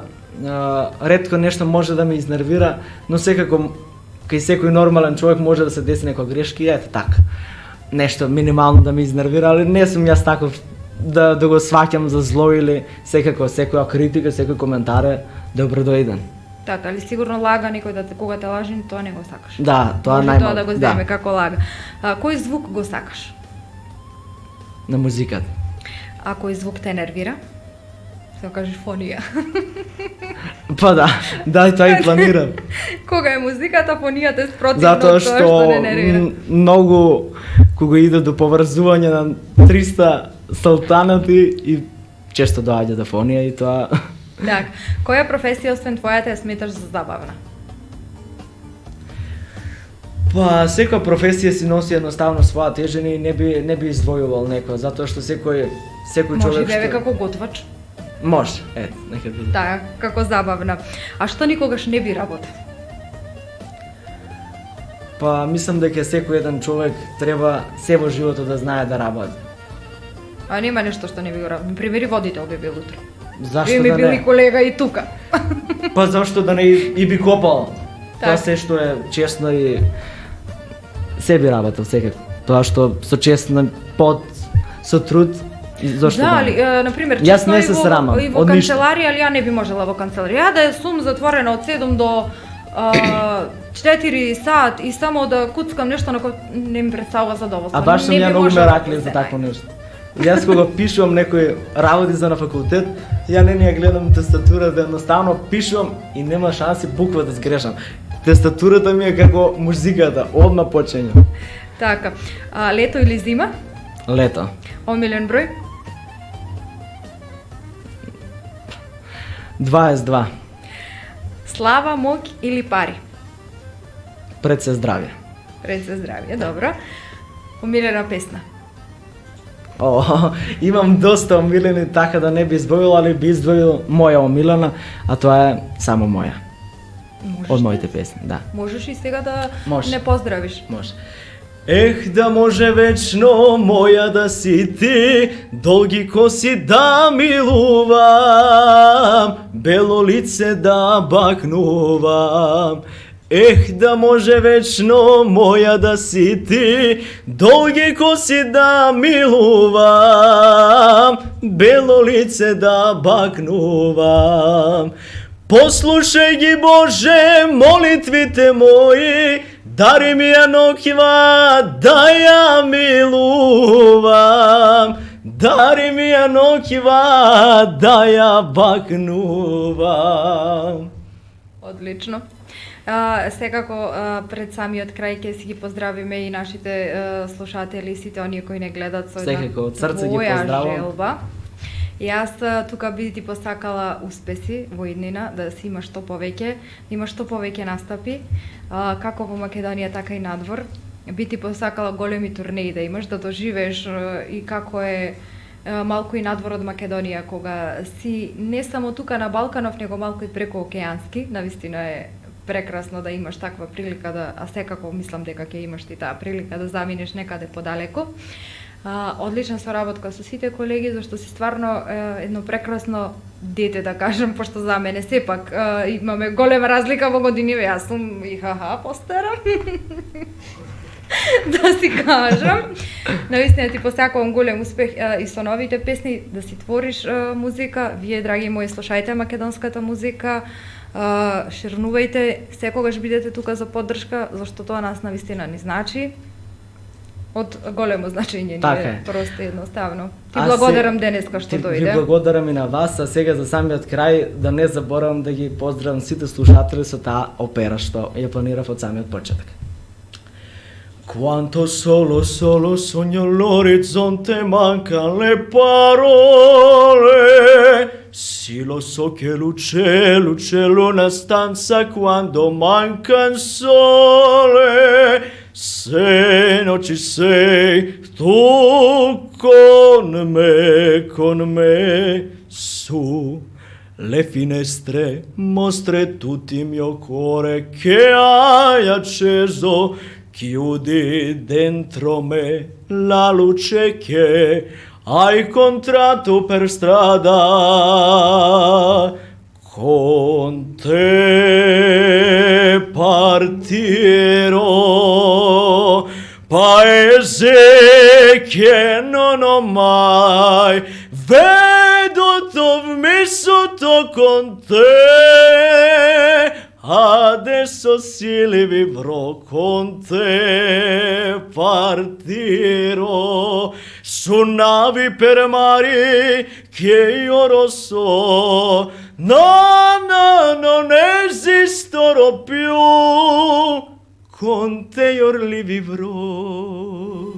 ретко нешто може да ме изнервира, но секако кај секој нормален човек може да се деси некоја грешка и ете така. Нешто минимално да ме изнервира, али не сум јас таков да го сваќам за зло или секако секоја критика, секој коментар е добродојден. Така, али сигурно лага некој да кога те лажи, тоа не го сакаш. Да, тоа Може најмалку. тоа да го земе како лага. Кој звук го сакаш? На музиката. А кој звук те нервира? Се кажеш фонија. Па да, и тоа и планирам. Кога е музиката, фонијата е спротивно Затоа тоа што не нервира. многу кога иде до поврзување на 300 салтанати и често доаѓа до фонија и тоа. Так, која професија освен твојата ја сметаш за забавна? Па секоја професија си носи едноставно своја тежина и не би издвојувал некоја, затоа што секој Може човек да е како готвач? Може, ето, нека биде. Така, како забавна. А што никогаш не би работел? Па мислам дека секој еден човек треба се во животот да знае да работи. А нема нешто што не би го работел. Примери водител би бил утре. Зашто Би ми да бил и не? колега и тука. Па зашто да не и би копал. Тоа Так. се што е честно и се би работел секако. Тоа што со честно под со труд и зашто Да, да али, не? на пример, Јас често не и се во- срамам и во од ништо. канцеларија, али ја не би можела во канцеларија. Ја да сум затворена од 7 до 4 сат и само да куцкам нешто на кое не ми представува задоволство. А баш сум Не ја би многу можела мераклив да за се такво најдам. нешто. Јас кога пишувам некои работи за на факултет, ја не ја гледам тестатурата, едноставно пишувам и нема шанси буква да сгрешам. Тестатурата ми е како музиката, одма почења. Така, лето или зима? Лето. Омилен број? 22. Слава, моќ или пари? Пред се здравје. Пред се здравје, добро. Омилена песна? О, имам доста омилени, така да не би издвоил, али би издвоил моја омилена, а тоа е само моја. Можеш Од ли? моите песни, да. Можеш и сега да Може. не поздравиш. Може. Ех, да може вечно моја да си ти, долги коси да милувам, бело лице да бакнувам. Ех, да може вечно моја да си ти, долги коси да милувам, бело лице да бакнувам. Послушај ги, Боже, молитвите мои, дари ми ја ноќва да ја милувам, дари ми ја нокива да ја бакнувам. Одлично. Секако пред самиот крај ќе си ги поздравиме и нашите слушатели, сите оние кои не гледат со една Секако, од срце ги твоја поздравам. желба. И јас тука би ти посакала успеси во иднина, да си имаш што повеќе, да имаш што повеќе настапи, како во Македонија, така и надвор. Би ти посакала големи турнеи да имаш, да доживееш и како е малку и надвор од Македонија, кога си не само тука на Балканов, него малку и преку океански. Навистина е прекрасно да имаш таква прилика, а секако мислам дека ќе имаш ти таа прилика да заминеш некаде подалеку. Одлична соработка со сите колеги, зашто си стварно едно прекрасно дете, да кажем, пошто за мене сепак имаме голема разлика во годиниве, јас сум и постара. Да си кажам. Навистина ти посакувам голем успех и со новите песни, да си твориш музика. Вие, драги мои, слушајте македонската музика, ширнувајте, секогаш бидете тука за поддршка, зашто тоа нас навистина ни значи. Од големо значење ни Така е, е. просто едноставно. Ти А благодарам денеска што Ви дојде. благодарам и на вас, а сега за самиот крај да не заборавам да ги поздравам сите слушатели со таа опера што ја планирав од самиот почеток. Quanto solo sogno l'orizzonte, mancan le parole. Sì, lo so che luce l'una stanza quando manca il sole. Se non ci sei tu con me, su le finestre mostre tutto il mio cuore che hai acceso. Chiudi dentro me la luce che hai incontrato per strada. Con te partirò, paese che non ho mai veduto, vissuto con te. Adesso sì li vivrò con te, partirò su navi per mari che io lo so. No, non esisterò più, con te io li vivrò.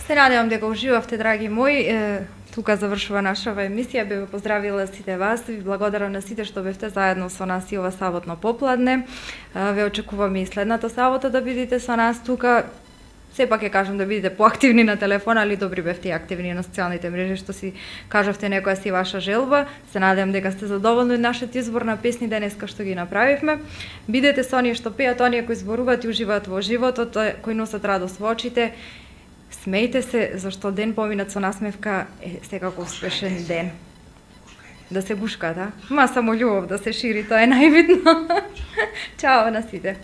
Се надевам дека уживавте, драги мои. Тука завршува нашава емисија. Би ве поздравила сите вас. Ви благодарам на сите што бевте заедно со нас и ова саботно попладне. Ве очекуваме и следната сабота да бидете со нас тука. Сепак ќе кажам да бидете поактивни на телефона, али добри бевте и активни на социјалните мрежи, што си кажавте некоја си ваша желба. Се надевам дека сте задоволни од нашиот избор на песни денеска што ги направивме. Бидете со оние што пеат, оние кои зборуваат и уживаат во животот, кои носат радост во очите. Смејте се, зашто ден поминат со насмевка е секако успешен ден. Да се гушка, да? Ма само љубов да се шири, тоа е најбитно. Чао на сите.